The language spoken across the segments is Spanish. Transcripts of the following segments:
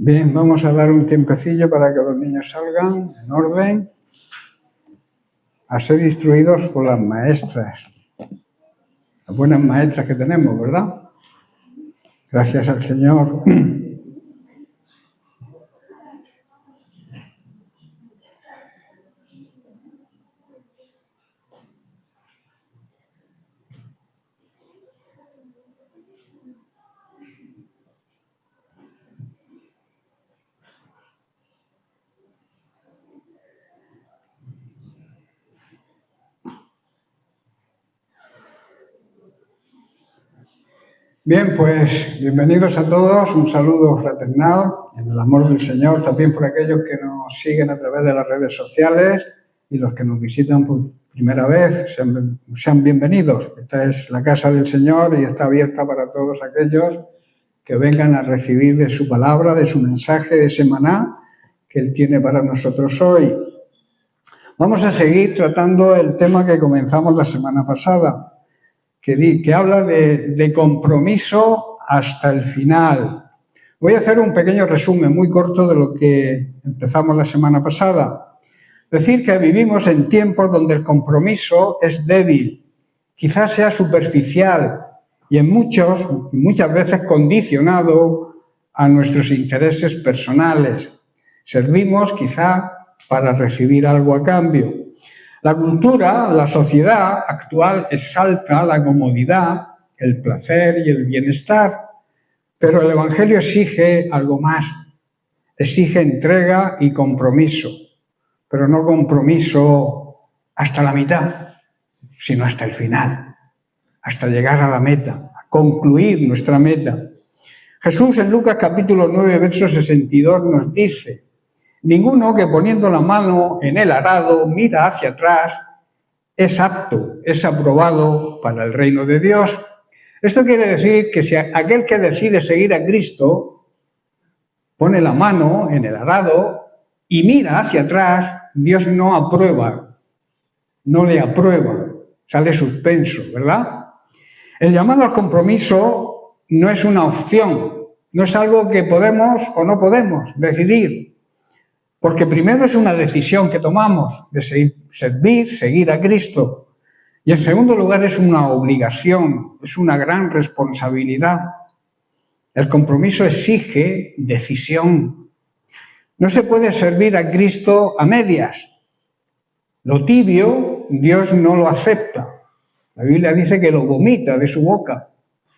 Bien, vamos a dar un tiempecillo para que los niños salgan en orden a ser instruidos por las maestras, las buenas maestras que tenemos, ¿verdad? Gracias al Señor. Bien, pues bienvenidos a todos, un saludo fraternal en el amor del Señor, también por aquellos que nos siguen a través de las redes sociales y los que nos visitan por primera vez, sean bienvenidos. Esta es la casa del Señor y está abierta para todos aquellos que vengan a recibir de su palabra, de su mensaje, de ese maná que Él tiene para nosotros hoy. Vamos a seguir tratando el tema que comenzamos la semana pasada, que habla de compromiso hasta el final. Voy a hacer un pequeño resumen muy corto de lo que empezamos la semana pasada. Decir que vivimos en tiempos donde el compromiso es débil, quizás sea superficial y muchas veces condicionado a nuestros intereses personales. Servimos quizá para recibir algo a cambio. La cultura, la sociedad actual exalta la comodidad, el placer y el bienestar, pero el Evangelio exige algo más, exige entrega y compromiso, pero no compromiso hasta la mitad, sino hasta el final, hasta llegar a la meta, a concluir nuestra meta. Jesús en Lucas capítulo 9, verso 62 nos dice: ninguno que poniendo la mano en el arado mira hacia atrás es apto, es aprobado para el reino de Dios. Esto quiere decir que si aquel que decide seguir a Cristo pone la mano en el arado y mira hacia atrás, Dios no aprueba, no le aprueba, sale suspenso, ¿verdad? El llamado al compromiso no es una opción, no es algo que podemos o no podemos decidir. Porque primero es una decisión que tomamos de seguir a Cristo. Y en segundo lugar es una obligación, es una gran responsabilidad. El compromiso exige decisión. No se puede servir a Cristo a medias. Lo tibio, Dios no lo acepta. La Biblia dice que lo vomita de su boca.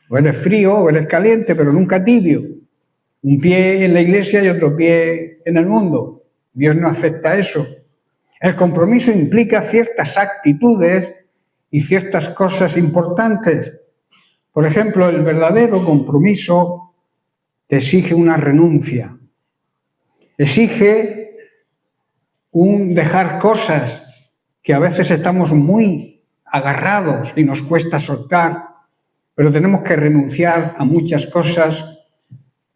O eres frío o eres caliente, pero nunca tibio. Un pie en la iglesia y otro pie en el mundo. Dios no acepta eso. El compromiso implica ciertas actitudes y ciertas cosas importantes. Por ejemplo, el verdadero compromiso te exige una renuncia. Exige un dejar cosas que a veces estamos muy agarrados y nos cuesta soltar, pero tenemos que renunciar a muchas cosas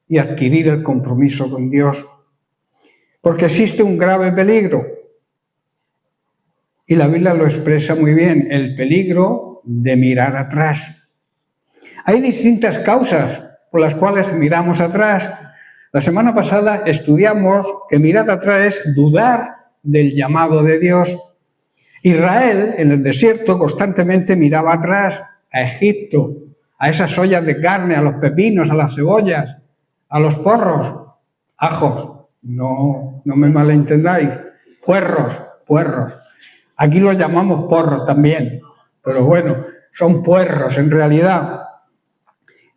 y adquirir el compromiso con Dios. Porque existe un grave peligro. Y la Biblia lo expresa muy bien, el peligro de mirar atrás. Hay distintas causas por las cuales miramos atrás. La semana pasada estudiamos que mirar atrás es dudar del llamado de Dios. Israel, en el desierto, constantemente miraba atrás a Egipto, a esas ollas de carne, a los pepinos, a las cebollas, a los porros, ajos. No me malentendáis, puerros. Aquí los llamamos porros también, pero bueno, son puerros en realidad.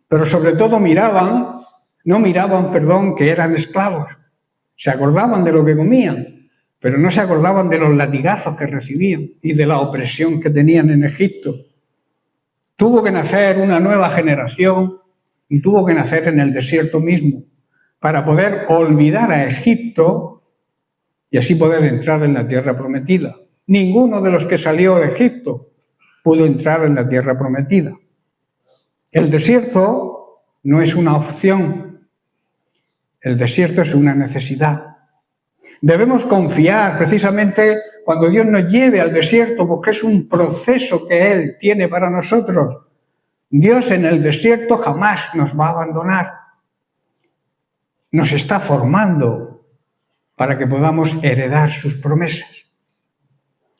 Pero sobre todo no miraban, que eran esclavos. Se acordaban de lo que comían, pero no se acordaban de los latigazos que recibían y de la opresión que tenían en Egipto. Tuvo que nacer una nueva generación y tuvo que nacer en el desierto mismo, para poder olvidar a Egipto y así poder entrar en la tierra prometida. Ninguno de los que salió de Egipto pudo entrar en la tierra prometida. El desierto no es una opción, el desierto es una necesidad. Debemos confiar precisamente cuando Dios nos lleve al desierto, porque es un proceso que Él tiene para nosotros. Dios en el desierto jamás nos va a abandonar. nos está formando para que podamos heredar sus promesas.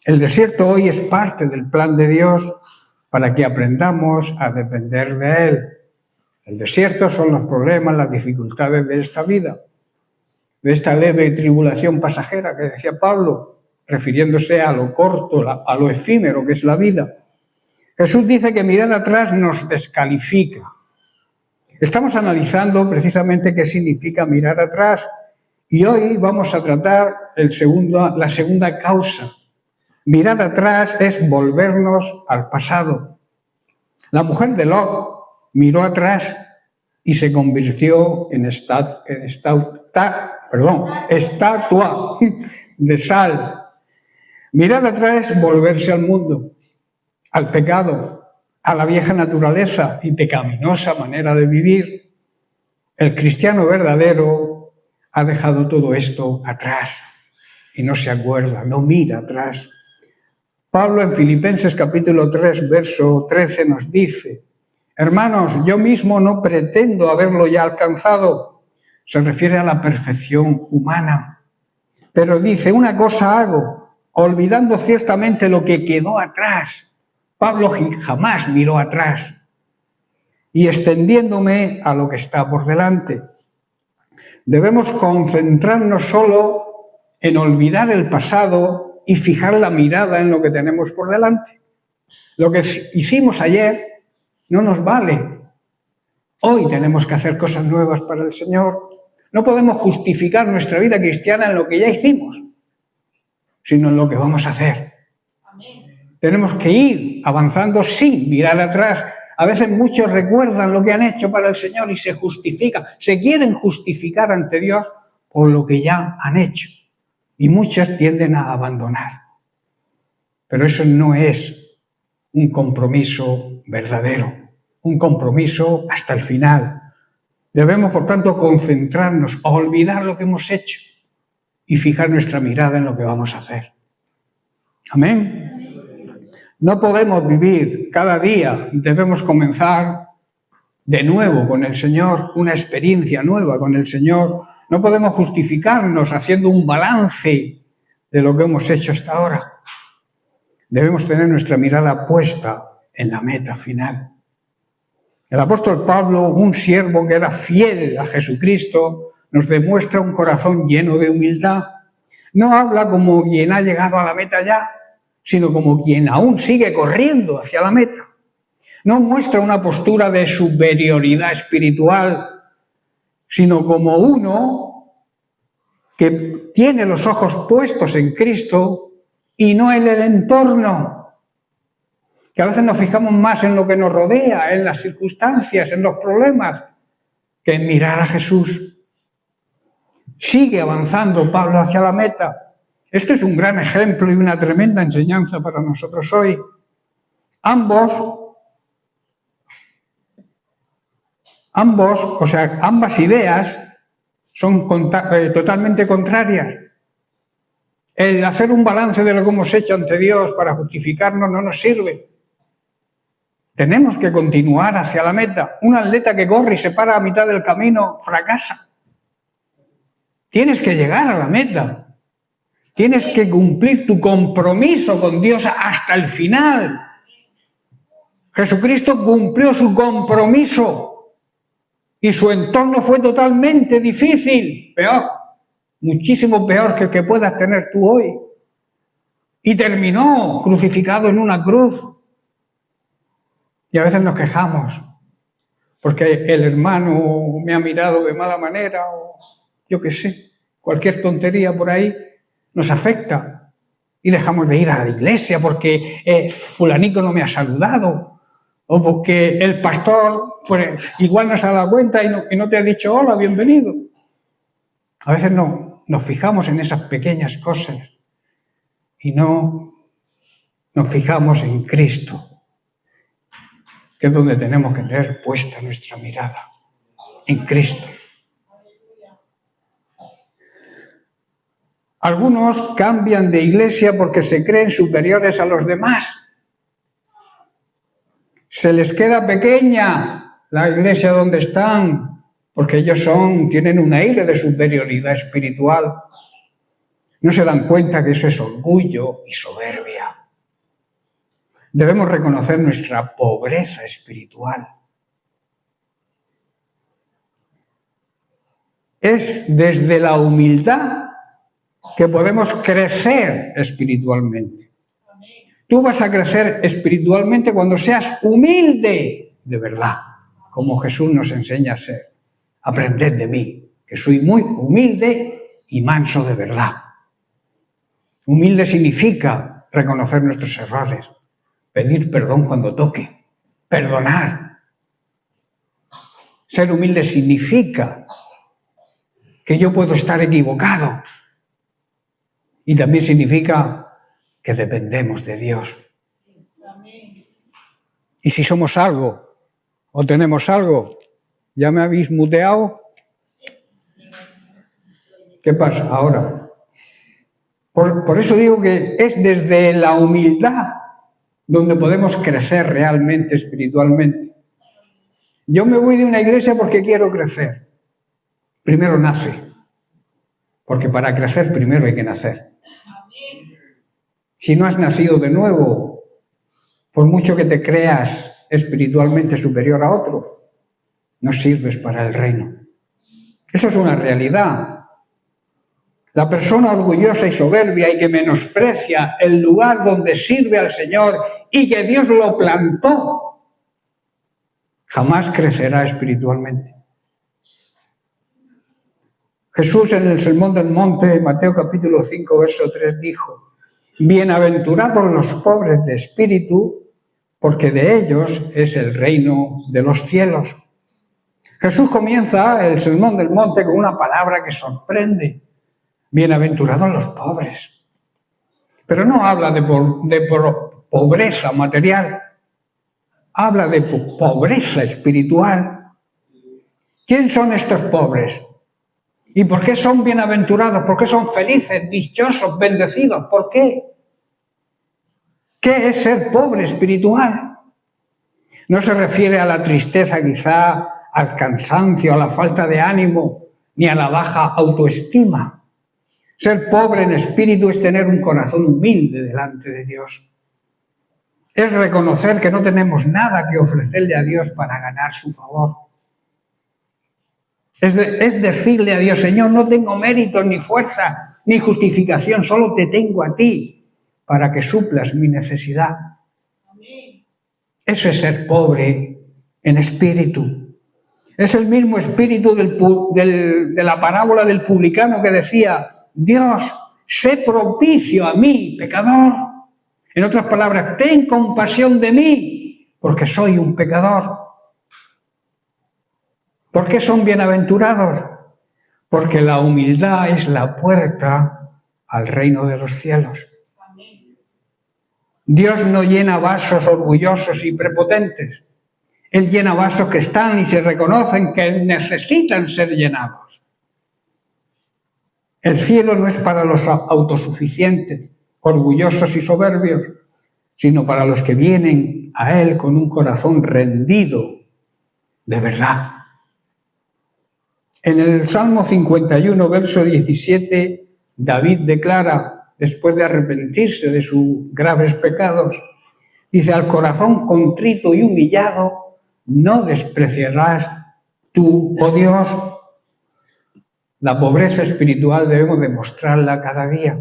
El desierto hoy es parte del plan de Dios para que aprendamos a depender de Él. El desierto son los problemas, las dificultades de esta vida, de esta leve tribulación pasajera que decía Pablo, refiriéndose a lo corto, a lo efímero que es la vida. Jesús dice que mirar atrás nos descalifica. Estamos analizando precisamente qué significa mirar atrás y hoy vamos a tratar la segunda causa. Mirar atrás es volvernos al pasado. La mujer de Lot miró atrás y se convirtió en estatua de sal. Mirar atrás es volverse al mundo, al pecado, a la vieja naturaleza y pecaminosa manera de vivir. El cristiano verdadero ha dejado todo esto atrás y no se acuerda, no mira atrás. Pablo en Filipenses capítulo 3, verso 13 nos dice: hermanos, yo mismo no pretendo haberlo ya alcanzado. Se refiere a la perfección humana. Pero dice, una cosa hago, olvidando ciertamente lo que quedó atrás. Pablo jamás miró atrás. Y extendiéndome a lo que está por delante. Debemos concentrarnos solo en olvidar el pasado y fijar la mirada en lo que tenemos por delante. Lo que hicimos ayer no nos vale. Hoy tenemos que hacer cosas nuevas para el Señor. No podemos justificar nuestra vida cristiana en lo que ya hicimos, sino en lo que vamos a hacer. Amén. Tenemos que ir avanzando sin mirar atrás. A veces muchos recuerdan lo que han hecho para el Señor y se justifican, se quieren justificar ante Dios por lo que ya han hecho. Y muchos tienden a abandonar. Pero eso no es un compromiso verdadero, un compromiso hasta el final. Debemos, por tanto, concentrarnos, olvidar lo que hemos hecho y fijar nuestra mirada en lo que vamos a hacer. Amén. No podemos vivir cada día, debemos comenzar de nuevo con el Señor, una experiencia nueva con el Señor. No podemos justificarnos haciendo un balance de lo que hemos hecho hasta ahora. Debemos tener nuestra mirada puesta en la meta final. El apóstol Pablo, un siervo que era fiel a Jesucristo, nos demuestra un corazón lleno de humildad. No habla como quien ha llegado a la meta ya, sino como quien aún sigue corriendo hacia la meta. No muestra una postura de superioridad espiritual, sino como uno que tiene los ojos puestos en Cristo y no en el entorno. Que a veces nos fijamos más en lo que nos rodea, en las circunstancias, en los problemas, que en mirar a Jesús. Sigue avanzando Pablo hacia la meta. Esto es un gran ejemplo y una tremenda enseñanza para nosotros hoy. Ambas ideas son totalmente contrarias. El hacer un balance de lo que hemos hecho ante Dios para justificarnos no nos sirve. Tenemos que continuar hacia la meta. Un atleta que corre y se para a mitad del camino fracasa. Tienes que llegar a la meta. Tienes que cumplir tu compromiso con Dios hasta el final. Jesucristo cumplió su compromiso. Y su entorno fue totalmente difícil, peor, muchísimo peor que el que puedas tener tú hoy. Y terminó crucificado en una cruz. Y a veces nos quejamos, porque el hermano me ha mirado de mala manera, o yo qué sé, cualquier tontería por ahí nos afecta. Y dejamos de ir a la iglesia porque fulanico no me ha saludado. O porque el pastor pues, igual no se ha dado cuenta y no te ha dicho hola, bienvenido. A veces no, nos fijamos en esas pequeñas cosas y no nos fijamos en Cristo, que es donde tenemos que tener puesta nuestra mirada, en Cristo. Algunos cambian de iglesia porque se creen superiores a los demás. Se les queda pequeña la iglesia donde están porque ellos tienen un aire de superioridad espiritual. No se dan cuenta que eso es orgullo y soberbia. Debemos reconocer nuestra pobreza espiritual. Es desde la humildad que podemos crecer espiritualmente. Tú vas a crecer espiritualmente cuando seas humilde de verdad, como Jesús nos enseña a ser. Aprended de mí, que soy muy humilde y manso de verdad. Humilde significa reconocer nuestros errores, pedir perdón cuando toque, perdonar. Ser humilde significa que yo puedo estar equivocado y también significa que dependemos de Dios. Y si somos algo o tenemos algo, ¿ya me habéis muteado? ¿Qué pasa ahora? Por eso digo que es desde la humildad donde podemos crecer realmente espiritualmente. Yo me voy de una iglesia porque quiero crecer. Primero nace, porque para crecer primero hay que nacer. Si no has nacido de nuevo, por mucho que te creas espiritualmente superior a otro, no sirves para el reino. Eso es una realidad. La persona orgullosa y soberbia y que menosprecia el lugar donde sirve al Señor y que Dios lo plantó, jamás crecerá espiritualmente. Jesús en el Sermón del Monte, Mateo capítulo 5, verso 3, dijo: bienaventurados los pobres de espíritu, porque de ellos es el reino de los cielos. Jesús comienza el Sermón del Monte con una palabra que sorprende: bienaventurados los pobres. Pero no habla de pobreza material, habla de pobreza espiritual. ¿Quién son estos pobres? ¿Y por qué son bienaventurados? ¿Por qué son felices, dichosos, bendecidos? ¿Por qué? ¿Qué es ser pobre espiritual? No se refiere a la tristeza, quizá, al cansancio, a la falta de ánimo, ni a la baja autoestima. Ser pobre en espíritu es tener un corazón humilde delante de Dios. Es reconocer que no tenemos nada que ofrecerle a Dios para ganar su favor. Es decirle a Dios: Señor, no tengo méritos, ni fuerza, ni justificación, solo te tengo a ti para que suplas mi necesidad. Eso es ser pobre en espíritu. Es el mismo espíritu de la parábola del publicano que decía: Dios, sé propicio a mí, pecador. En otras palabras, ten compasión de mí, porque soy un pecador. ¿Por qué son bienaventurados? Porque la humildad es la puerta al reino de los cielos. Dios no llena vasos orgullosos y prepotentes. Él llena vasos que están y se reconocen que necesitan ser llenados. El cielo no es para los autosuficientes, orgullosos y soberbios, sino para los que vienen a Él con un corazón rendido de verdad. En el Salmo 51, verso 17, David declara, después de arrepentirse de sus graves pecados, dice: al corazón contrito y humillado no despreciarás tú, oh Dios. La pobreza espiritual debemos demostrarla cada día,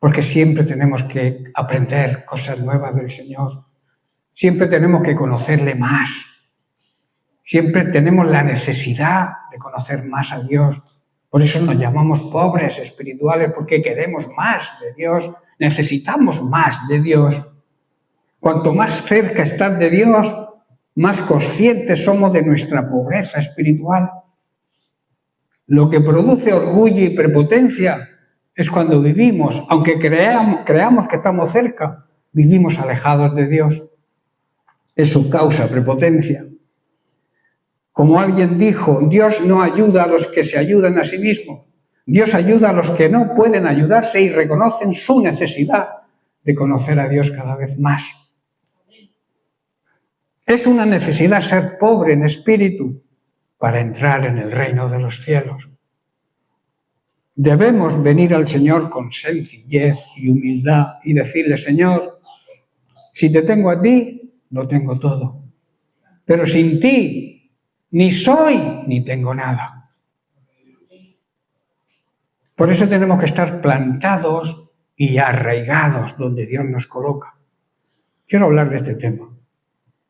porque siempre tenemos que aprender cosas nuevas del Señor. Siempre tenemos que conocerle más. Siempre tenemos la necesidad de conocer más a Dios. Por eso nos llamamos pobres espirituales, porque queremos más de Dios, necesitamos más de Dios. Cuanto más cerca estás de Dios, más conscientes somos de nuestra pobreza espiritual. Lo que produce orgullo y prepotencia es cuando vivimos, aunque creamos que estamos cerca, vivimos alejados de Dios. Eso causa prepotencia. Como alguien dijo, Dios no ayuda a los que se ayudan a sí mismos. Dios ayuda a los que no pueden ayudarse y reconocen su necesidad de conocer a Dios cada vez más. Es una necesidad ser pobre en espíritu. para entrar en el reino de los cielos. Debemos venir al Señor con sencillez y humildad y decirle: Señor, si te tengo a ti, lo tengo todo. Pero sin ti, ni soy ni tengo nada. Por eso tenemos que estar plantados y arraigados donde Dios nos coloca. Quiero hablar de este tema.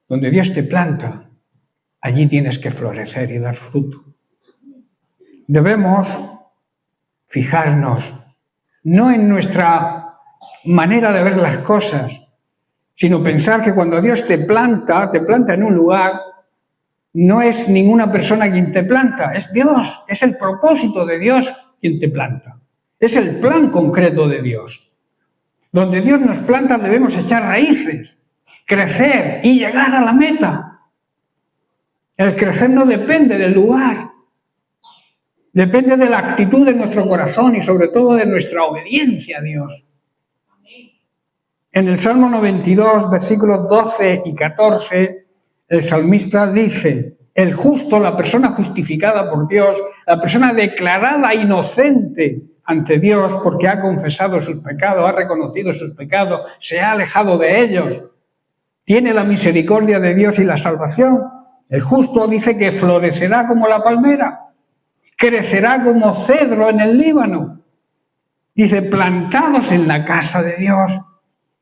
Donde Dios te planta, allí tienes que florecer y dar fruto. Debemos fijarnos no en nuestra manera de ver las cosas, sino pensar que cuando Dios te planta en un lugar, no es ninguna persona quien te planta, es Dios, es el propósito de Dios quien te planta. Es el plan concreto de Dios. Donde Dios nos planta debemos echar raíces, crecer y llegar a la meta. El crecer no depende del lugar, depende de la actitud de nuestro corazón y sobre todo de nuestra obediencia a Dios. En el Salmo 92, versículos 12 y 14, el salmista dice: el justo, la persona justificada por Dios, la persona declarada inocente ante Dios porque ha confesado sus pecados, ha reconocido sus pecados, se ha alejado de ellos, tiene la misericordia de Dios y la salvación. El justo dice que florecerá como la palmera, crecerá como cedro en el Líbano. Dice: plantados en la casa de Dios,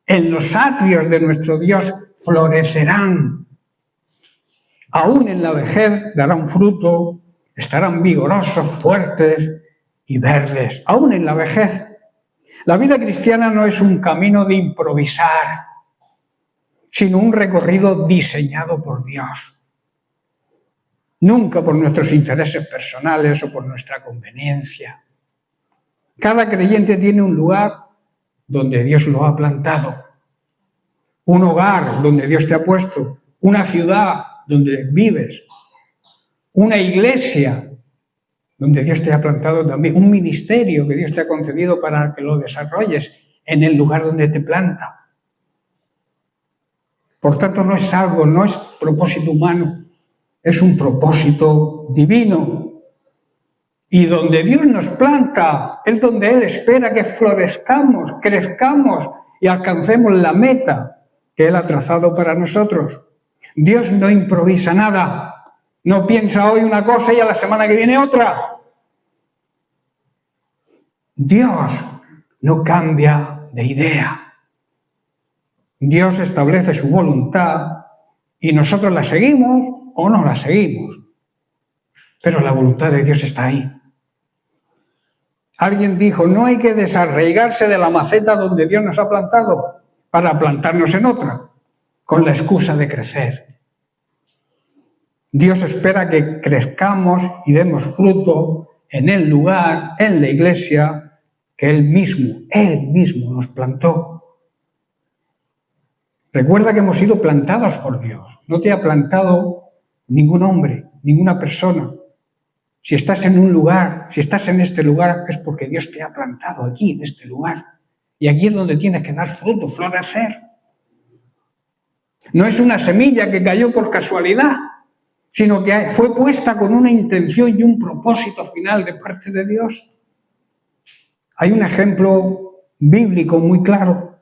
en los atrios de nuestro Dios, florecerán. Aún en la vejez darán fruto, estarán vigorosos, fuertes y verdes. Aún en la vejez. La vida cristiana no es un camino de improvisar, sino un recorrido diseñado por Dios. Nunca por nuestros intereses personales o por nuestra conveniencia. Cada creyente tiene un lugar donde Dios lo ha plantado, un hogar donde Dios te ha puesto, una ciudad donde vives, una iglesia donde Dios te ha plantado también, un ministerio que Dios te ha concedido para que lo desarrolles en el lugar donde te planta. Por tanto, no es algo, no es propósito humano, es un propósito divino. Y donde Dios nos planta, es donde Él espera que florezcamos, crezcamos y alcancemos la meta que Él ha trazado para nosotros. Dios no improvisa nada, no piensa hoy una cosa y a la semana que viene otra. Dios no cambia de idea. Dios establece su voluntad y nosotros la seguimos o no la seguimos. Pero la voluntad de Dios está ahí. Alguien dijo: no hay que desarraigarse de la maceta donde Dios nos ha plantado para plantarnos en otra, con la excusa de crecer. Dios espera que crezcamos y demos fruto en el lugar, en la iglesia, que Él mismo nos plantó. Recuerda que hemos sido plantados por Dios. No te ha plantado ningún hombre, ninguna persona. Si estás en un lugar, si estás en este lugar, es porque Dios te ha plantado aquí, en este lugar. Y aquí es donde tienes que dar fruto, florecer. No es una semilla que cayó por casualidad, sino que fue puesta con una intención y un propósito final de parte de Dios. Hay un ejemplo bíblico muy claro.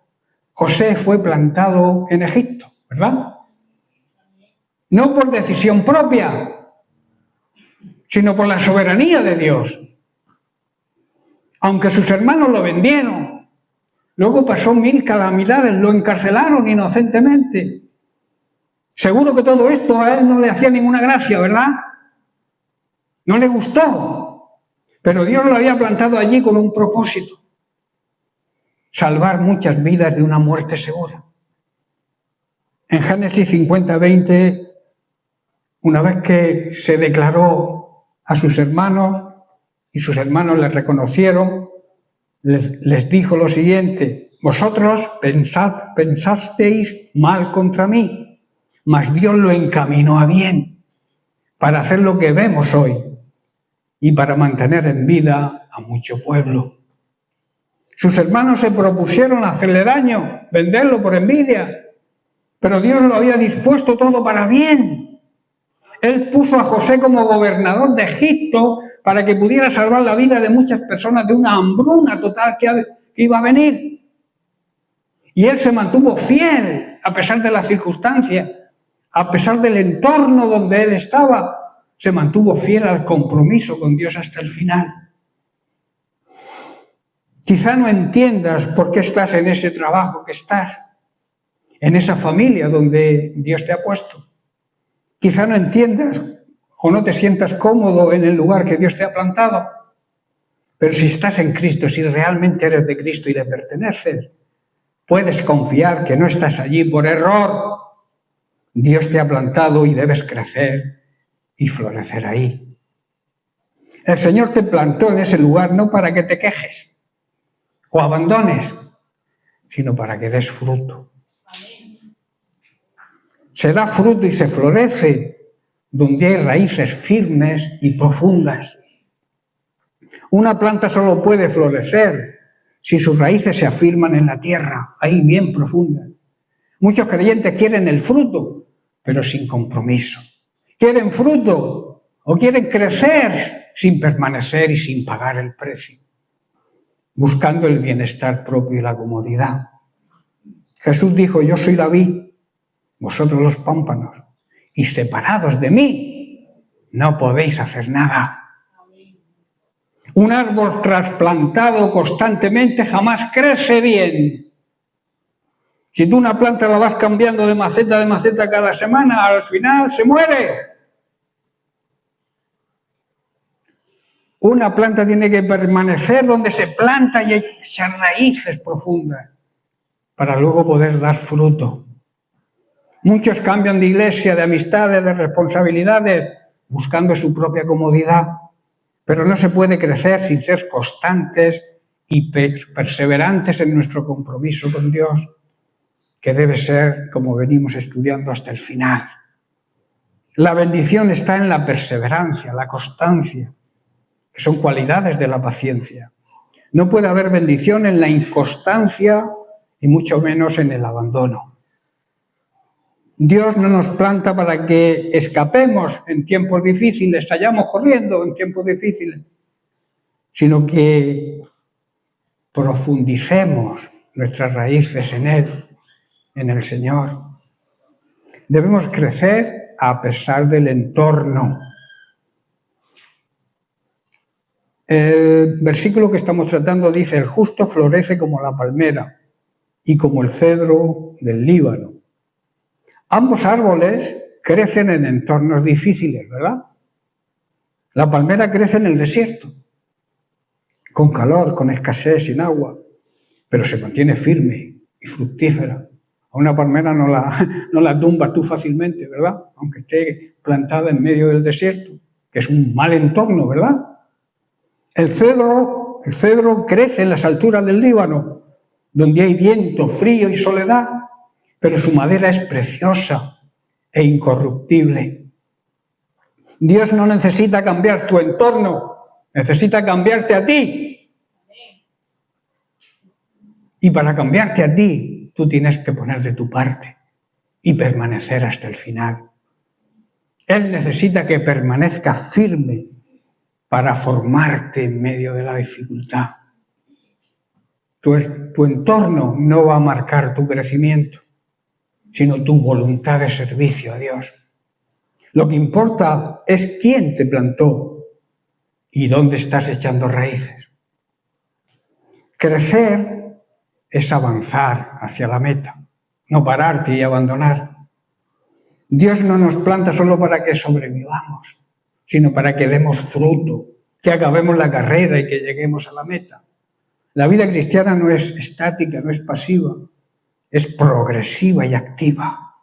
José fue plantado en Egipto, ¿verdad? No por decisión propia, sino por la soberanía de Dios. Aunque sus hermanos lo vendieron, luego pasó 1000 calamidades, lo encarcelaron inocentemente. Seguro que todo esto a él no le hacía ninguna gracia, ¿verdad? No le gustó. Pero Dios lo había plantado allí con un propósito: salvar muchas vidas de una muerte segura. En Génesis 50:20, una vez que se declaró a sus hermanos y sus hermanos le reconocieron, les dijo lo siguiente: vosotros pensasteis mal contra mí, mas Dios lo encaminó a bien para hacer lo que vemos hoy y para mantener en vida a mucho pueblo. Sus hermanos se propusieron hacerle daño, venderlo por envidia, pero Dios lo había dispuesto todo para bien. Él puso a José como gobernador de Egipto para que pudiera salvar la vida de muchas personas de una hambruna total que iba a venir. Y él se mantuvo fiel a pesar de las circunstancias, a pesar del entorno donde él estaba, se mantuvo fiel al compromiso con Dios hasta el final. Quizá no entiendas por qué estás en ese trabajo que estás, en esa familia donde Dios te ha puesto. Quizá no entiendas o no te sientas cómodo en el lugar que Dios te ha plantado. Pero si estás en Cristo, si realmente eres de Cristo y le perteneces, puedes confiar que no estás allí por error. Dios te ha plantado y debes crecer y florecer ahí. El Señor te plantó en ese lugar no para que te quejes o abandones, sino para que des fruto. Se da fruto y se florece donde hay raíces firmes y profundas. Una planta solo puede florecer si sus raíces se afirman en la tierra, ahí bien profundas. Muchos creyentes quieren el fruto, pero sin compromiso. Quieren fruto o quieren crecer sin permanecer y sin pagar el precio, buscando el bienestar propio y la comodidad. Jesús dijo: yo soy la vid, vosotros los pámpanos, y separados de mí no podéis hacer nada. Un árbol trasplantado constantemente jamás crece bien. Si tú una planta la vas cambiando de maceta cada semana, al final se muere. Una planta tiene que permanecer donde se planta y echar raíces profundas para luego poder dar fruto. Muchos cambian de iglesia, de amistades, de responsabilidades, buscando su propia comodidad. Pero no se puede crecer sin ser constantes y perseverantes en nuestro compromiso con Dios, que debe ser, como venimos estudiando, hasta el final. La bendición está en la perseverancia, la constancia, que son cualidades de la paciencia. No puede haber bendición en la inconstancia y mucho menos en el abandono. Dios no nos planta para que escapemos en tiempos difíciles, vayamos corriendo en tiempos difíciles, sino que profundicemos nuestras raíces en Él, en el Señor. Debemos crecer a pesar del entorno. El versículo que estamos tratando dice: el justo florece como la palmera y como el cedro del Líbano. Ambos árboles crecen en entornos difíciles, ¿verdad? La palmera crece en el desierto, con calor, con escasez, sin agua, pero se mantiene firme y fructífera. A una palmera no la tumbas tú fácilmente, ¿verdad? Aunque esté plantada en medio del desierto, que es un mal entorno, ¿verdad? El cedro crece en las alturas del Líbano, donde hay viento, frío y soledad, pero su madera es preciosa e incorruptible. Dios no necesita cambiar tu entorno, necesita cambiarte a ti. Y para cambiarte a ti, tú tienes que poner de tu parte y permanecer hasta el final. Él necesita que permanezcas firme para formarte en medio de la dificultad. Tu entorno no va a marcar tu crecimiento, sino tu voluntad de servicio a Dios. Lo que importa es quién te plantó y dónde estás echando raíces. Crecer es avanzar hacia la meta, no pararte y abandonar. Dios no nos planta solo para que sobrevivamos, sino para que demos fruto, que acabemos la carrera y que lleguemos a la meta. La vida cristiana no es estática, no es pasiva, es progresiva y activa.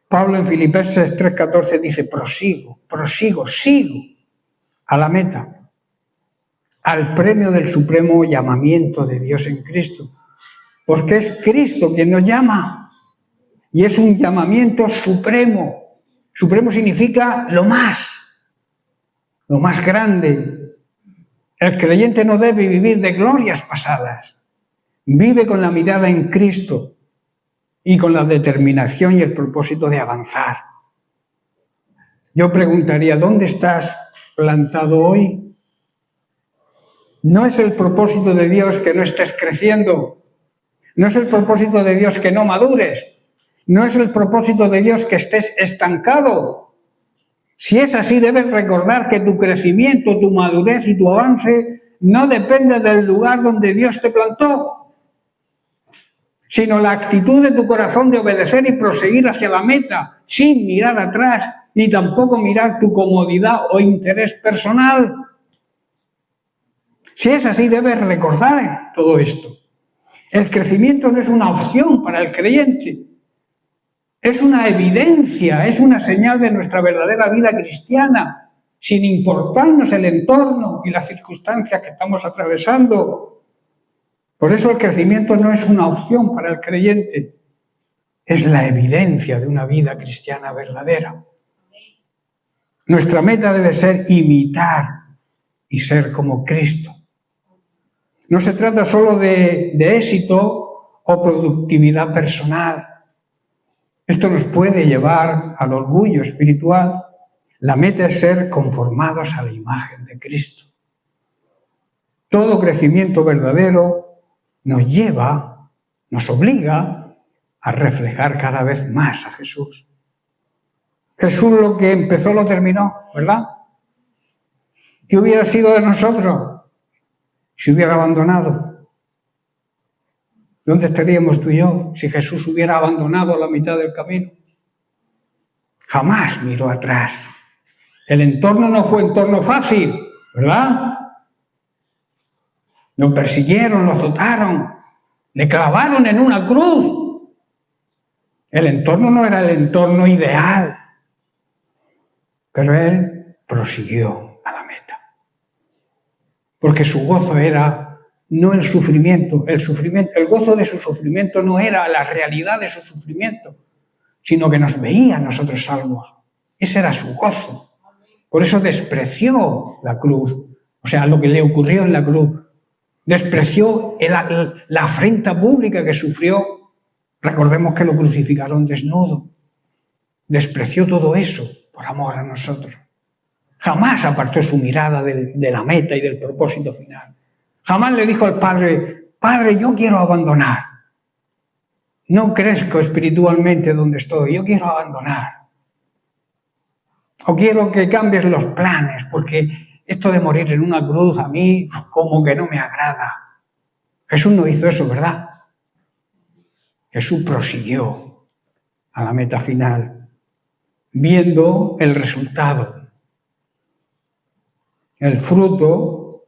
Pablo en Filipenses 3:14 dice: prosigo, sigo a la meta, al premio del supremo llamamiento de Dios en Cristo. Porque es Cristo quien nos llama y es un llamamiento supremo. Supremo significa lo más grande. El creyente no debe vivir de glorias pasadas. Vive con la mirada en Cristo y con la determinación y el propósito de avanzar. Yo preguntaría, ¿dónde estás plantado hoy? No es el propósito de Dios que no estés creciendo. No es el propósito de Dios que no madures. No es el propósito de Dios que estés estancado. Si es así, debes recordar que tu crecimiento, tu madurez y tu avance no depende del lugar donde Dios te plantó, sino la actitud de tu corazón de obedecer y proseguir hacia la meta, sin mirar atrás, ni tampoco mirar tu comodidad o interés personal. Si es así, debes recordar todo esto. El crecimiento no es una opción para el creyente, es una evidencia, es una señal de nuestra verdadera vida cristiana, sin importarnos el entorno y las circunstancias que estamos atravesando. Por eso el crecimiento no es una opción para el creyente, es la evidencia de una vida cristiana verdadera. Nuestra meta debe ser imitar y ser como Cristo. No se trata solo de éxito o productividad personal. Esto nos puede llevar al orgullo espiritual. La meta es ser conformados a la imagen de Cristo. Todo crecimiento verdadero nos lleva, nos obliga a reflejar cada vez más a Jesús. Jesús lo que empezó lo terminó, ¿verdad? ¿Qué hubiera sido de nosotros si hubiera abandonado? ¿Dónde estaríamos tú y yo si Jesús hubiera abandonado a la mitad del camino? Jamás miró atrás. El entorno no fue entorno fácil, ¿verdad? Lo persiguieron, lo azotaron, le clavaron en una cruz. El entorno no era el entorno ideal, pero él prosiguió a la meta. Porque su gozo era no el sufrimiento, el gozo de su sufrimiento no era la realidad de su sufrimiento, sino que nos veía a nosotros salvos. Ese era su gozo. Por eso despreció la cruz, o sea, lo que le ocurrió en la cruz. Despreció la afrenta pública que sufrió. Recordemos que lo crucificaron desnudo. Despreció todo eso por amor a nosotros. Jamás apartó su mirada de la meta y del propósito final. Jamás le dijo al Padre, Padre, yo quiero abandonar. No crezco espiritualmente donde estoy, yo quiero abandonar. O quiero que cambies los planes, porque esto de morir en una cruz a mí como que no me agrada. Jesús no hizo eso, ¿verdad? Jesús prosiguió a la meta final, viendo el resultado. El fruto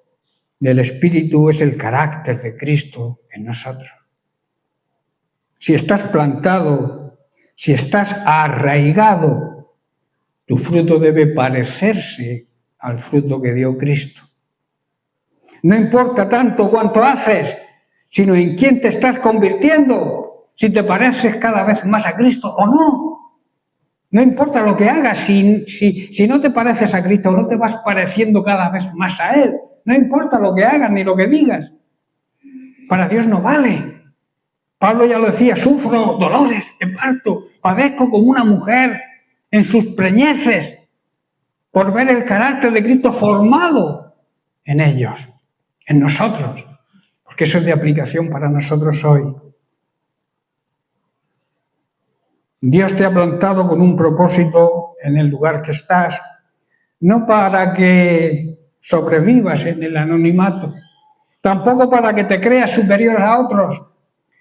del Espíritu es el carácter de Cristo en nosotros. Si estás plantado, si estás arraigado, tu fruto debe parecerse al fruto que dio Cristo. No importa tanto cuánto haces, sino en quién te estás convirtiendo, si te pareces cada vez más a Cristo o no. No importa lo que hagas, si no te pareces a Cristo o no te vas pareciendo cada vez más a Él. No importa lo que hagas ni lo que digas. Para Dios no vale. Pablo ya lo decía, sufro dolores de parto, padezco como una mujer en sus preñeces por ver el carácter de Cristo formado en ellos, en nosotros, porque eso es de aplicación para nosotros hoy. Dios te ha plantado con un propósito en el lugar que estás, no para que sobrevivas en el anonimato, tampoco para que te creas superior a otros,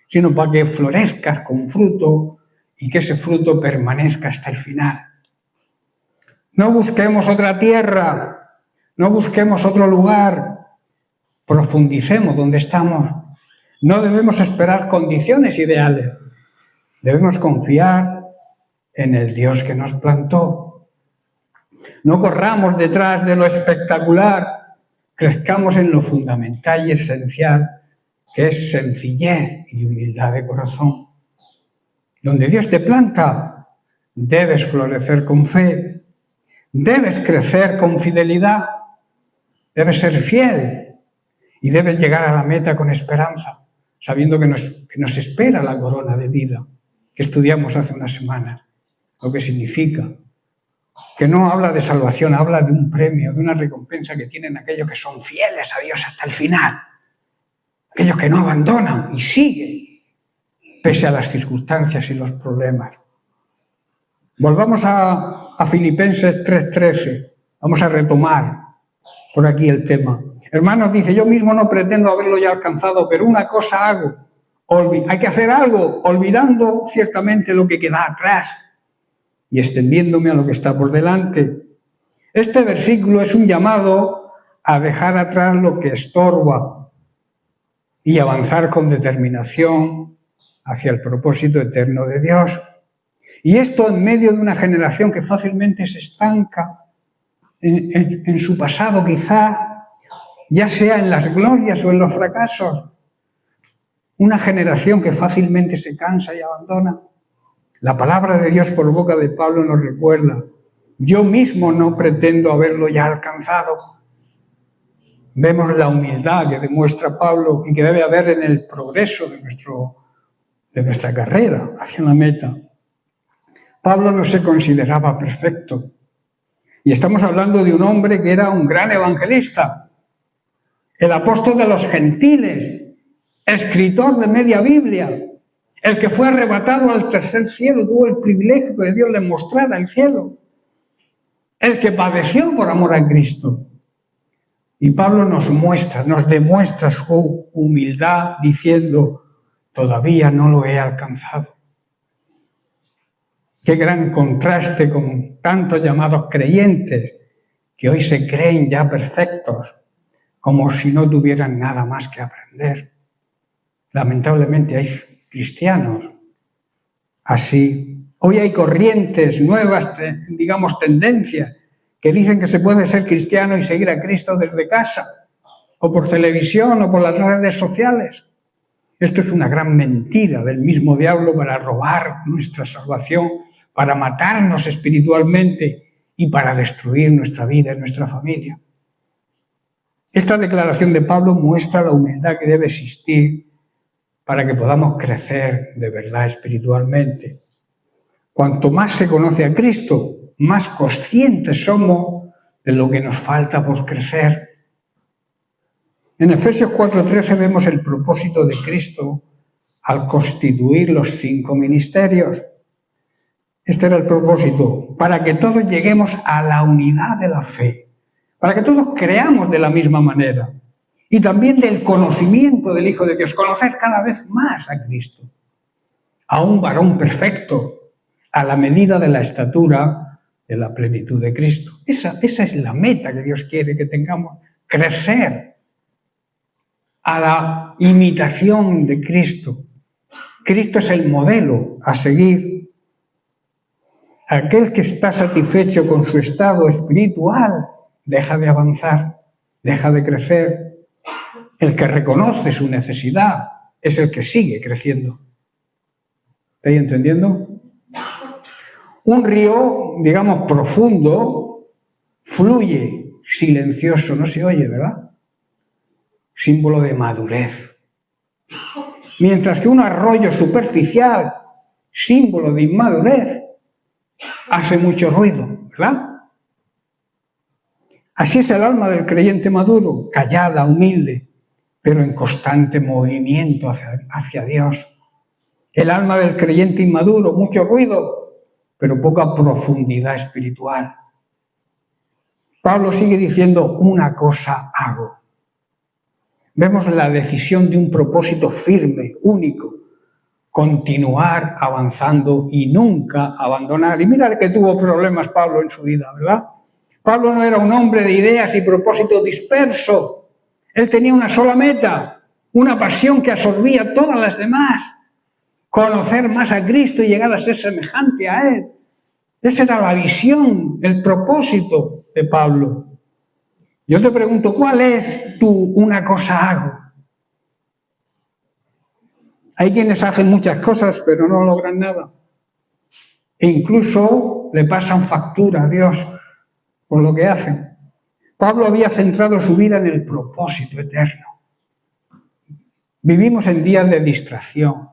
sino para que florezcas con fruto y que ese fruto permanezca hasta el final. No busquemos otra tierra, no busquemos otro lugar, profundicemos donde estamos. No debemos esperar condiciones ideales, debemos confiar en el Dios que nos plantó. No corramos detrás de lo espectacular, crezcamos en lo fundamental y esencial, que es sencillez y humildad de corazón. Donde Dios te planta, debes florecer con fe, debes crecer con fidelidad, debes ser fiel y debes llegar a la meta con esperanza, sabiendo que nos espera la corona de vida que estudiamos hace unas semanas, lo que significa que no habla de salvación, habla de un premio, de una recompensa que tienen aquellos que son fieles a Dios hasta el final, aquellos que no abandonan y siguen, pese a las circunstancias y los problemas. Volvamos a Filipenses 3:13, vamos a retomar por aquí el tema. Hermanos, dice, yo mismo no pretendo haberlo ya alcanzado, pero una cosa hago, hay que hacer algo, olvidando ciertamente lo que queda atrás y extendiéndome a lo que está por delante. Este versículo es un llamado a dejar atrás lo que estorba y avanzar con determinación hacia el propósito eterno de Dios. Y esto en medio de una generación que fácilmente se estanca en su pasado, quizá, ya sea en las glorias o en los fracasos. Una generación que fácilmente se cansa y abandona. La palabra de Dios por boca de Pablo nos recuerda, yo mismo no pretendo haberlo ya alcanzado. Vemos la humildad que demuestra Pablo y que debe haber en el progreso de nuestra carrera hacia la meta. Pablo no se consideraba perfecto. Y estamos hablando de un hombre que era un gran evangelista, el apóstol de los gentiles, escritor de media Biblia, el que fue arrebatado al tercer cielo, tuvo el privilegio que Dios le mostrara el cielo, el que padeció por amor a Cristo. Y Pablo nos demuestra su humildad diciendo, todavía no lo he alcanzado. Qué gran contraste con tantos llamados creyentes que hoy se creen ya perfectos, como si no tuvieran nada más que aprender. Lamentablemente hay cristianos así. Hoy hay corrientes nuevas, tendencias, que dicen que se puede ser cristiano y seguir a Cristo desde casa, o por televisión, o por las redes sociales. Esto es una gran mentira del mismo diablo para robar nuestra salvación, para matarnos espiritualmente y para destruir nuestra vida y nuestra familia. Esta declaración de Pablo muestra la humildad que debe existir para que podamos crecer de verdad espiritualmente. Cuanto más se conoce a Cristo, más conscientes somos de lo que nos falta por crecer. En Efesios 4:13 vemos el propósito de Cristo al constituir los 5 ministerios. Este era el propósito, para que todos lleguemos a la unidad de la fe, para que todos creamos de la misma manera y también del conocimiento del Hijo de Dios, conocer cada vez más a Cristo, a un varón perfecto, a la medida de la estatura de la plenitud de Cristo. Esa es la meta que Dios quiere que tengamos, crecer a la imitación de Cristo. Cristo es el modelo a seguir. Aquel que está satisfecho con su estado espiritual deja de avanzar, deja de crecer. El que reconoce su necesidad es el que sigue creciendo. ¿Estáis entendiendo? Un río, digamos, profundo, fluye silencioso, no se oye, ¿verdad? Símbolo de madurez. Mientras que un arroyo superficial, símbolo de inmadurez, hace mucho ruido, ¿verdad? Así es el alma del creyente maduro, callada, humilde, pero en constante movimiento hacia Dios. El alma del creyente inmaduro, mucho ruido, pero poca profundidad espiritual. Pablo sigue diciendo, una cosa hago. Vemos la decisión de un propósito firme, único, continuar avanzando y nunca abandonar. Y mira que tuvo problemas Pablo en su vida, ¿verdad? Pablo no era un hombre de ideas y propósito disperso. Él tenía una sola meta, una pasión que absorbía todas las demás. Conocer más a Cristo y llegar a ser semejante a Él. Esa era la visión, el propósito de Pablo. Yo te pregunto, ¿cuál es tu una cosa hago? Hay quienes hacen muchas cosas, pero no logran nada. E incluso le pasan factura a Dios por lo que hacen. Pablo había centrado su vida en el propósito eterno. Vivimos en días de distracción.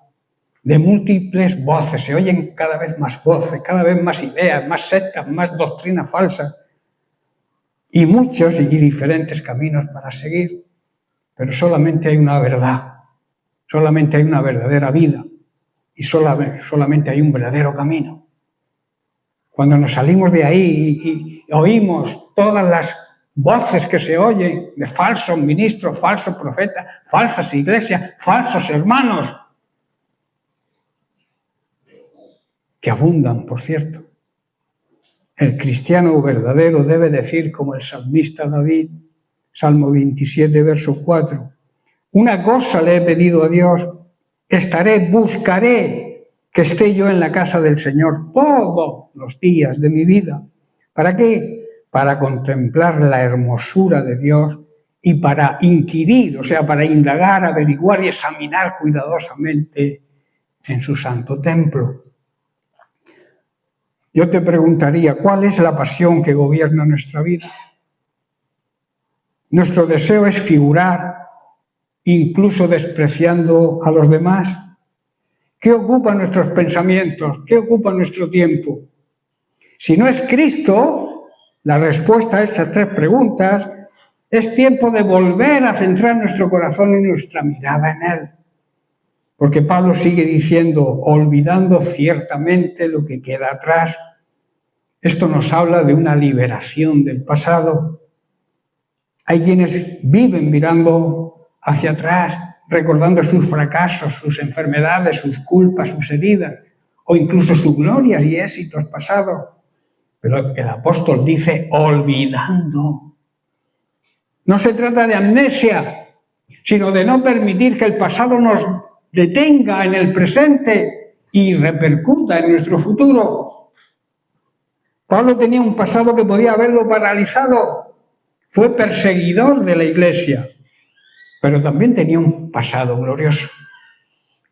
de múltiples voces, se oyen cada vez más voces, cada vez más ideas, más sectas, más doctrinas falsas y muchos y diferentes caminos para seguir. Pero solamente hay una verdad, solamente hay una verdadera vida y solamente hay un verdadero camino. Cuando nos salimos de ahí y oímos todas las voces que se oyen de falsos ministros, falsos profetas, falsas iglesias, falsos hermanos, que abundan, por cierto. El cristiano verdadero debe decir, como el salmista David, Salmo 27, verso 4, una cosa le he pedido a Dios, buscaré que esté yo en la casa del Señor todos los días de mi vida. ¿Para qué? Para contemplar la hermosura de Dios y para inquirir, o sea, para indagar, averiguar y examinar cuidadosamente en su santo templo. Yo te preguntaría, ¿cuál es la pasión que gobierna nuestra vida? Nuestro deseo es figurar, incluso despreciando a los demás. ¿Qué ocupa nuestros pensamientos? ¿Qué ocupa nuestro tiempo? Si no es Cristo, la respuesta a estas tres preguntas, es tiempo de volver a centrar nuestro corazón y nuestra mirada en Él. Porque Pablo sigue diciendo, olvidando ciertamente lo que queda atrás. Esto nos habla de una liberación del pasado. Hay quienes viven mirando hacia atrás, recordando sus fracasos, sus enfermedades, sus culpas, sus heridas, o incluso sus glorias y éxitos pasados. Pero el apóstol dice, olvidando. No se trata de amnesia, sino de no permitir que el pasado nos detenga en el presente y repercuta en nuestro futuro. Pablo tenía un pasado que podía haberlo paralizado. Fue perseguidor de la iglesia, pero también tenía un pasado glorioso.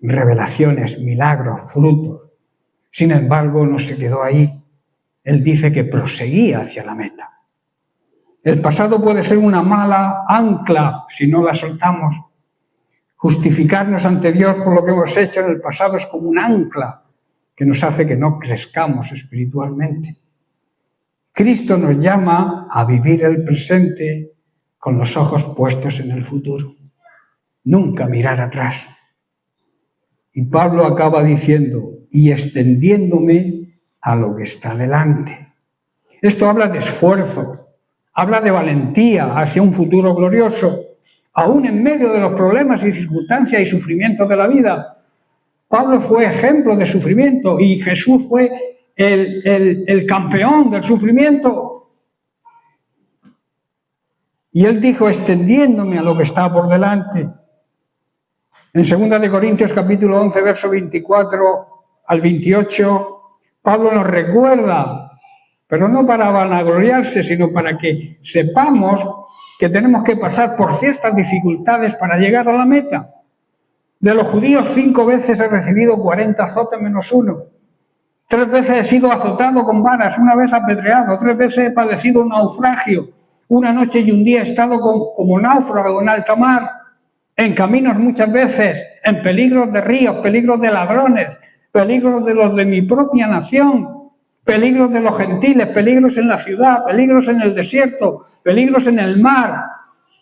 Revelaciones, milagros, frutos. Sin embargo, no se quedó ahí. Él dice que proseguía hacia la meta. El pasado puede ser una mala ancla si no la soltamos. Justificarnos ante Dios por lo que hemos hecho en el pasado es como un ancla que nos hace que no crezcamos espiritualmente. Cristo nos llama a vivir el presente con los ojos puestos en el futuro. Nunca mirar atrás. Y Pablo acaba diciendo, y extendiéndome a lo que está delante. Esto habla de esfuerzo, habla de valentía hacia un futuro glorioso, aún en medio de los problemas y circunstancias y sufrimientos de la vida. Pablo fue ejemplo de sufrimiento y Jesús fue el campeón del sufrimiento. Y él dijo, extendiéndome a lo que está por delante. En 2 Corintios capítulo 11, verso 24 al 28, Pablo nos recuerda, pero no para vanagloriarse, sino para que sepamos que tenemos que pasar por ciertas dificultades para llegar a la meta. De los judíos 5 veces he recibido 40 azotes menos 1. 3 veces he sido azotado con varas, 1 vez apedreado, 3 veces he padecido un naufragio. 1 noche y un día he estado como náufrago en alta mar, en caminos muchas veces, en peligros de ríos, peligros de ladrones, peligros de los de mi propia nación, peligros de los gentiles, peligros en la ciudad, peligros en el desierto, peligros en el mar,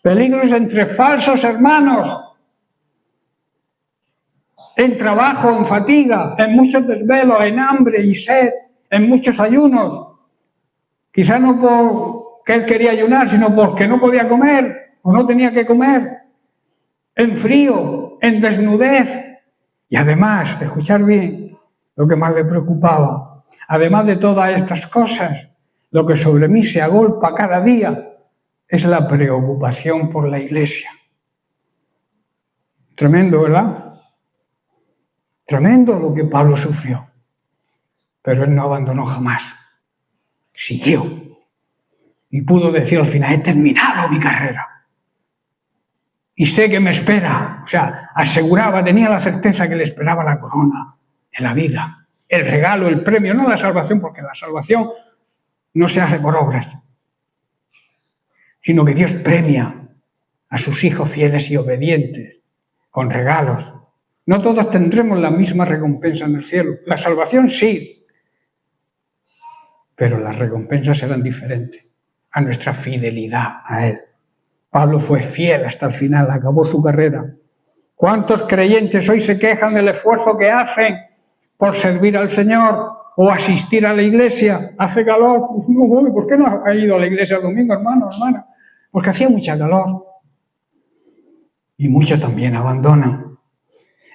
peligros entre falsos hermanos, en trabajo, en fatiga, en muchos desvelos, en hambre y sed, en muchos ayunos. Quizá no porque él quería ayunar, sino porque no podía comer o no tenía que comer. En frío, en desnudez. Y además, escuchar bien lo que más le preocupaba. Además de todas estas cosas, lo que sobre mí se agolpa cada día es la preocupación por la iglesia. Tremendo, ¿verdad? Tremendo lo que Pablo sufrió. Pero él no abandonó jamás. Siguió. Y pudo decir al final, he terminado mi carrera. Y sé que me espera. O sea, aseguraba, tenía la certeza que le esperaba la corona en la vida. El regalo, el premio, no la salvación, porque la salvación no se hace por obras. Sino que Dios premia a sus hijos fieles y obedientes con regalos. No todos tendremos la misma recompensa en el cielo. La salvación sí, pero las recompensas serán diferentes a nuestra fidelidad a Él. Pablo fue fiel hasta el final, acabó su carrera. ¿Cuántos creyentes hoy se quejan del esfuerzo que hacen por servir al Señor o asistir a la iglesia? Hace calor, pues no voy. ¿Por qué no ha ido a la iglesia el domingo, hermano, hermana? Porque hacía mucha calor. Y muchos también abandonan.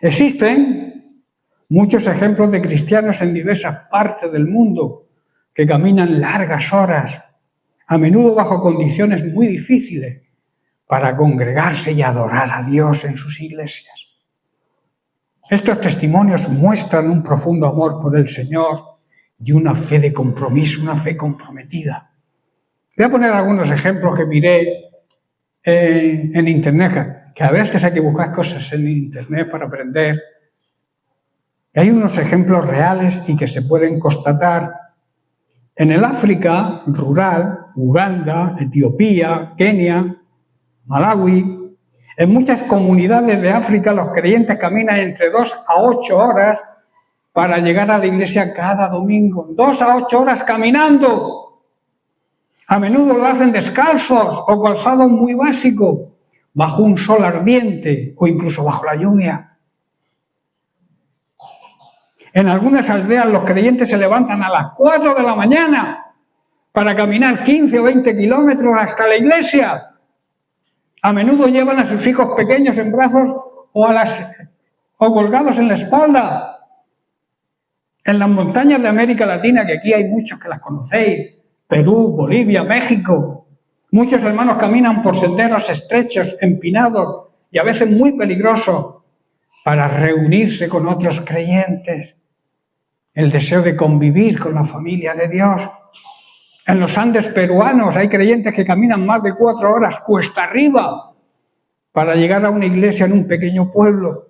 Existen muchos ejemplos de cristianos en diversas partes del mundo que caminan largas horas, a menudo bajo condiciones muy difíciles, para congregarse y adorar a Dios en sus iglesias. Estos testimonios muestran un profundo amor por el Señor y una fe de compromiso, una fe comprometida. Voy a poner algunos ejemplos que miré en Internet, que a veces hay que buscar cosas en Internet para aprender. Y hay unos ejemplos reales y que se pueden constatar. En el África rural, Uganda, Etiopía, Kenia, Malawi, en muchas comunidades de África los creyentes caminan entre 2 a 8 horas para llegar a la iglesia cada domingo. 2 a 8 horas caminando. A menudo lo hacen descalzos o calzados muy básicos, bajo un sol ardiente o incluso bajo la lluvia. En algunas aldeas los creyentes se levantan a las 4 de la mañana para caminar 15 o 20 kilómetros hasta la iglesia. A menudo llevan a sus hijos pequeños en brazos o colgados en la espalda. En las montañas de América Latina, que aquí hay muchos que las conocéis, Perú, Bolivia, México, muchos hermanos caminan por senderos estrechos, empinados y a veces muy peligrosos para reunirse con otros creyentes. El deseo de convivir con la familia de Dios. En los Andes peruanos hay creyentes que caminan más de 4 horas cuesta arriba para llegar a una iglesia en un pequeño pueblo.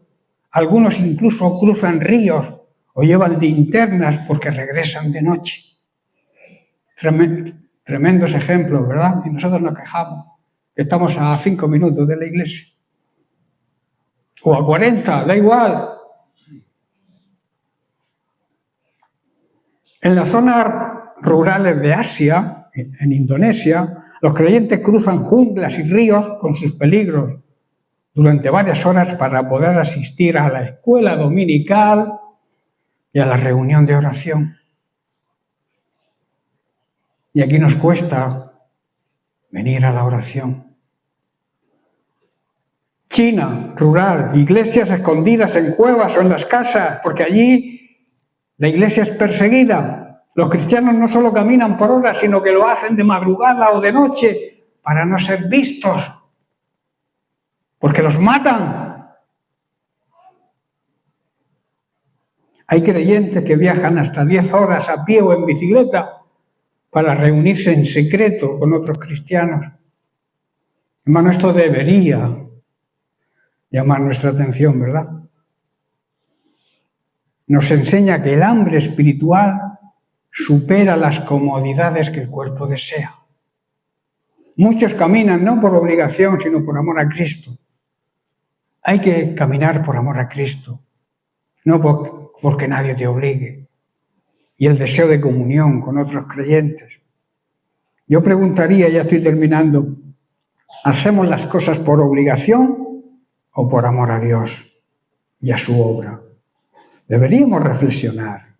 Algunos incluso cruzan ríos o llevan linternas porque regresan de noche. Tremendos ejemplos, ¿verdad? Y nosotros nos quejamos. Estamos a 5 minutos de la iglesia. O a 40, da igual. En las zonas rurales de Asia, en Indonesia, los creyentes cruzan junglas y ríos con sus peligros durante varias horas para poder asistir a la escuela dominical y a la reunión de oración. Y aquí nos cuesta venir a la oración. China, rural, iglesias escondidas en cuevas o en las casas, porque allí la iglesia es perseguida. Los cristianos no solo caminan por horas, sino que lo hacen de madrugada o de noche para no ser vistos, porque los matan. Hay creyentes que viajan hasta 10 horas a pie o en bicicleta para reunirse en secreto con otros cristianos. Hermano, esto debería llamar nuestra atención, ¿verdad? Nos enseña que el hambre espiritual supera las comodidades que el cuerpo desea. Muchos caminan no por obligación, sino por amor a Cristo. Hay que caminar por amor a Cristo, no porque nadie te obligue. Y el deseo de comunión con otros creyentes. Yo preguntaría, ya estoy terminando, ¿hacemos las cosas por obligación o por amor a Dios y a su obra? Deberíamos reflexionar.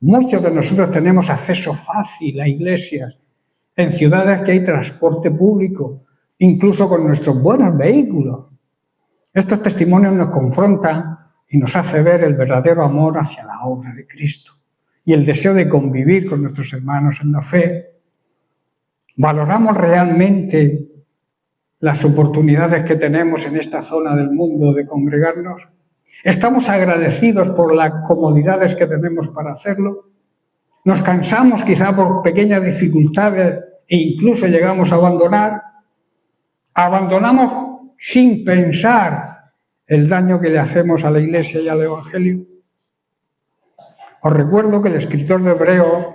Muchos de nosotros tenemos acceso fácil a iglesias, en ciudades que hay transporte público, incluso con nuestros buenos vehículos. Estos testimonios nos confrontan y nos hace ver el verdadero amor hacia la obra de Cristo y el deseo de convivir con nuestros hermanos en la fe. ¿Valoramos realmente las oportunidades que tenemos en esta zona del mundo de congregarnos? ¿Estamos agradecidos por las comodidades que tenemos para hacerlo? ¿Nos cansamos quizá por pequeñas dificultades e incluso llegamos a abandonar? ¿Abandonamos sin pensar el daño que le hacemos a la Iglesia y al Evangelio? Os recuerdo que el escritor de Hebreos,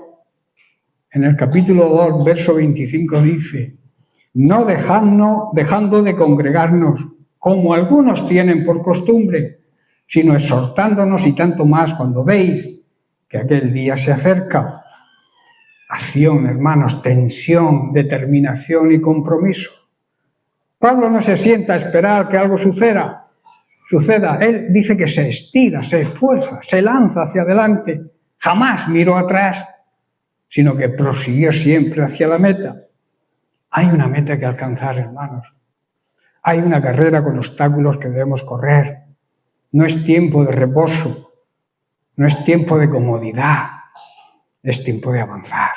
en el capítulo 2, verso 25, dice: no dejando de congregarnos, como algunos tienen por costumbre, sino exhortándonos, y tanto más cuando veis que aquel día se acerca. Acción, hermanos, tensión, determinación y compromiso. Pablo no se sienta a esperar que algo suceda. Él dice que se estira, se esfuerza, se lanza hacia adelante. Jamás miró atrás, sino que prosiguió siempre hacia la meta. Hay una meta que alcanzar, hermanos. Hay una carrera con obstáculos que debemos correr. No es tiempo de reposo, no es tiempo de comodidad, es tiempo de avanzar.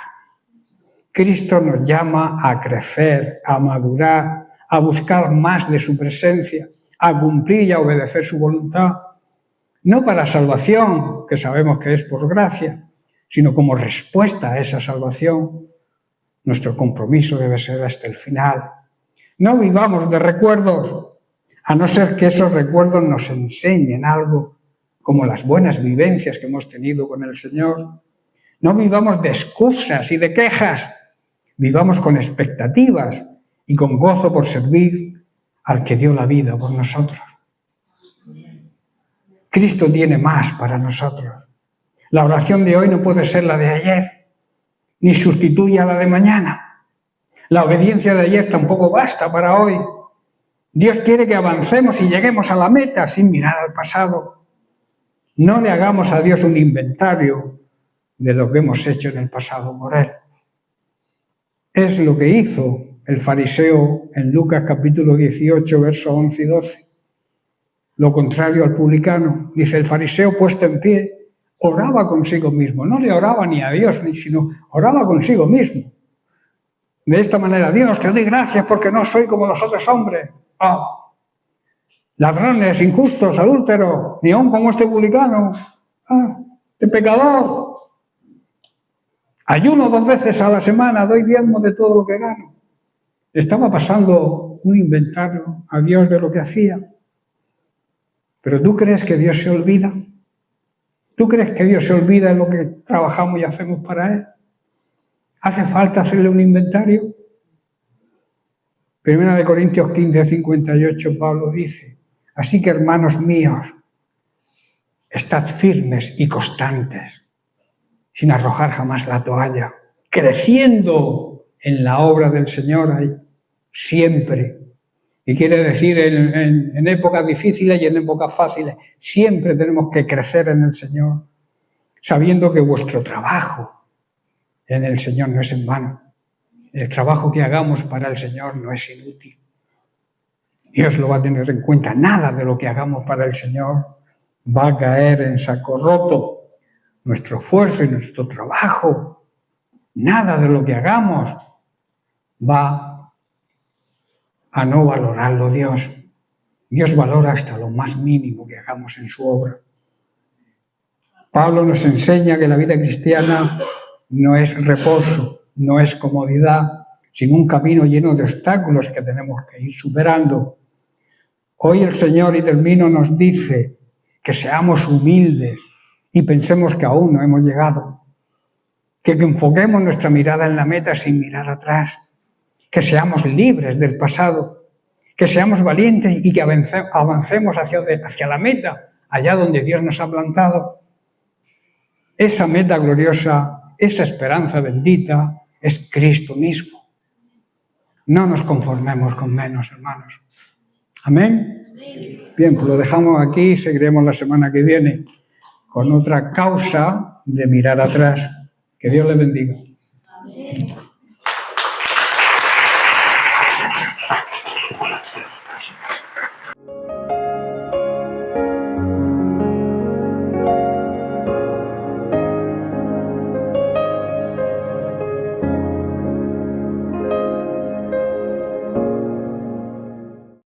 Cristo nos llama a crecer, a madurar, a buscar más de su presencia, a cumplir y a obedecer su voluntad, no para salvación, que sabemos que es por gracia, sino como respuesta a esa salvación. Nuestro compromiso debe ser hasta el final. No vivamos de recuerdos, a no ser que esos recuerdos nos enseñen algo, como las buenas vivencias que hemos tenido con el Señor. No vivamos de excusas y de quejas, vivamos con expectativas y con gozo por servir al que dio la vida por nosotros. Cristo tiene más para nosotros. La oración de hoy no puede ser la de ayer, ni sustituye a la de mañana. La obediencia de ayer tampoco basta para hoy. Dios quiere que avancemos y lleguemos a la meta sin mirar al pasado. No le hagamos a Dios un inventario de lo que hemos hecho en el pasado por Él. Es lo que hizo el fariseo en Lucas capítulo 18, versos 11 y 12. Lo contrario al publicano. Dice, el fariseo puesto en pie, oraba consigo mismo. No le oraba ni a Dios, sino oraba consigo mismo. De esta manera, Dios, te doy gracias porque no soy como los otros hombres. Oh, ladrones, injustos, adúlteros, ni aun como este publicano. Este pecador. Ayuno 2 veces a la semana, doy diezmo de todo lo que gano. Estaba pasando un inventario a Dios de lo que hacía. ¿Pero tú crees que Dios se olvida? ¿Tú crees que Dios se olvida de lo que trabajamos y hacemos para Él? ¿Hace falta hacerle un inventario? 1 Corintios 15, 58, Pablo dice, así que hermanos míos, estad firmes y constantes, sin arrojar jamás la toalla, creciendo en la obra del Señor ahí, siempre. Y quiere decir en épocas difíciles y en épocas fáciles, siempre tenemos que crecer en el Señor, sabiendo que vuestro trabajo en el Señor no es en vano. El trabajo que hagamos para el Señor no es inútil. Dios lo va a tener en cuenta. Nada de lo que hagamos para el Señor va a caer en saco roto. Nuestro esfuerzo y nuestro trabajo, nada de lo que hagamos va a no valorarlo Dios. Dios valora hasta lo más mínimo que hagamos en su obra. Pablo nos enseña que la vida cristiana no es reposo, no es comodidad, sino un camino lleno de obstáculos que tenemos que ir superando. Hoy el Señor, y termino, nos dice que seamos humildes y pensemos que aún no hemos llegado, que enfoquemos nuestra mirada en la meta sin mirar atrás, que seamos libres del pasado, que seamos valientes y que avancemos hacia la meta, allá donde Dios nos ha plantado. Esa meta gloriosa, esa esperanza bendita, es Cristo mismo. No nos conformemos con menos, hermanos. ¿Amén? Bien, pues lo dejamos aquí y seguiremos la semana que viene con otra causa de mirar atrás. Que Dios le bendiga. Amén.